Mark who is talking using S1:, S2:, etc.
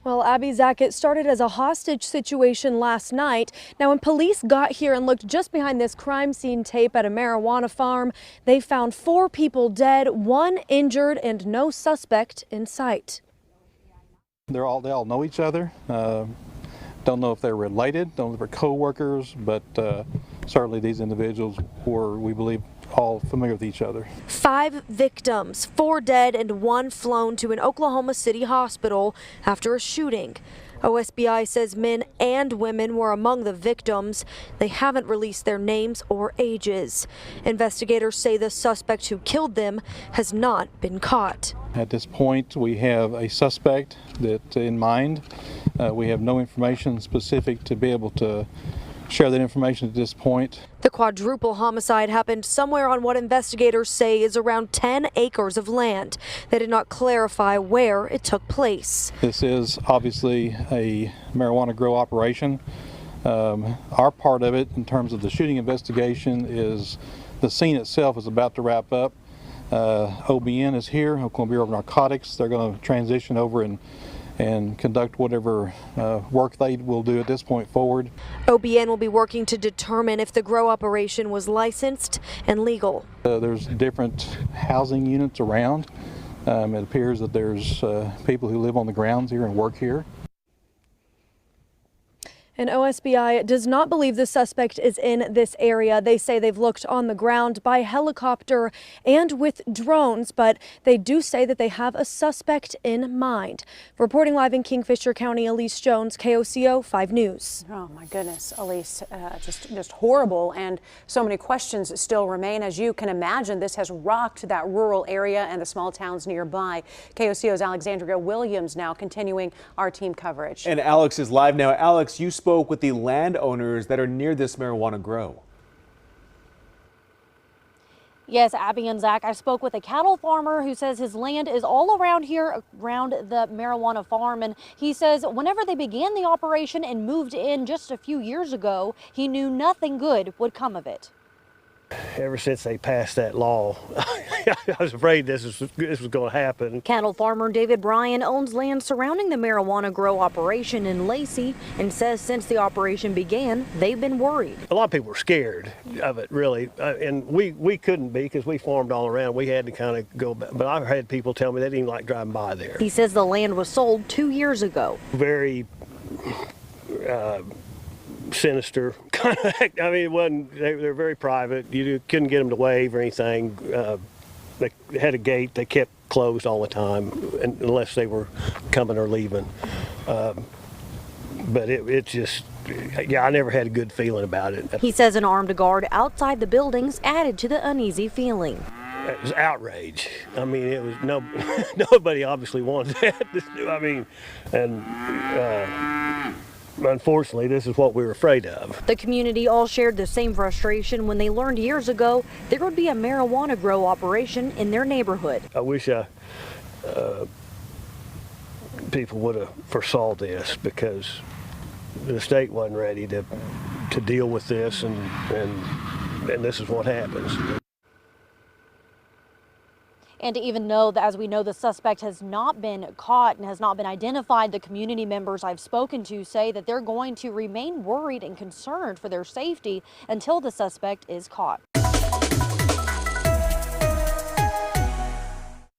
S1: Well, Abby, Zach, it started as a hostage situation last night. Now, when police got here and looked just behind this crime scene tape at a marijuana farm, they found 4 people dead, 1 injured, and no suspect in sight.
S2: They all know each other. Don't know if they're related, don't know if they're co-workers, but certainly these individuals were, we believe, all familiar with each other.
S1: 5 victims, 4 dead and 1 flown to an Oklahoma City hospital after a shooting. OSBI says men and women were among the victims. They haven't released their names or ages. Investigators say the suspect who killed them has not been caught.
S2: At this point, we have a suspect that in mind. We have no information specific to be able to share that information at this point.
S1: The quadruple homicide happened somewhere on what investigators say is around 10 acres of land. They did not clarify where it took place.
S2: This is obviously a marijuana grow operation. Our part of it in terms of the shooting investigation is the scene itself is about to wrap up. OBN is here, Oklahoma Bureau of Narcotics. They're going to transition over and conduct whatever work they will do at this point forward.
S1: OBN will be working to determine if the grow operation was licensed and legal.
S2: There's different housing units around. It appears that there's people who live on the grounds here and work here.
S1: And OSBI does not believe the suspect is in this area. They say they've looked on the ground by helicopter and with drones, but they do say that they have a suspect in mind. Reporting live in Kingfisher County, Elise Jones, KOCO 5 News.
S3: Oh my goodness, Elise, just horrible, and so many questions still remain. As you can imagine, this has rocked that rural area and the small towns nearby. KOCO's Alexandria Williams now continuing our team coverage.
S4: And Alex is live now. Alex, you spoke with the landowners that are near this marijuana grow.
S5: Yes, Abby and Zach, I spoke with a cattle farmer who says his land is all around here, around the marijuana farm. And he says whenever they began the operation and moved in just a few years ago, he knew nothing good would come of it.
S6: Ever since they passed that law, I was afraid this was going to happen.
S5: Cattle farmer David Bryan owns land surrounding the marijuana grow operation in Lacey and says since the operation began, they've been worried.
S6: A lot of people were scared of it, really, and we couldn't be because we farmed all around. We had to kind of go back, but I've had people tell me they didn't even like driving by there.
S5: He says the land was sold 2 years ago.
S6: Very sinister kind of act. I mean, it wasn't. They're very private. You couldn't get them to wave or anything. They had a gate. They kept closed all the time, unless they were coming or leaving. But it just, yeah, I never had a good feeling about it.
S5: He says an armed guard outside the buildings added to the uneasy feeling.
S6: It was outrage. I mean, it was nobody obviously wanted that. I mean, and. Unfortunately, this is what we were afraid of.
S5: The community all shared the same frustration when they learned years ago there would be a marijuana grow operation in their neighborhood.
S6: I wish people would have foresaw this, because the state wasn't ready to deal with this, and this is what happens.
S5: And to even know that, as we know, the suspect has not been caught and has not been identified, the community members I've spoken to say that they're going to remain worried and concerned for their safety until the suspect is caught.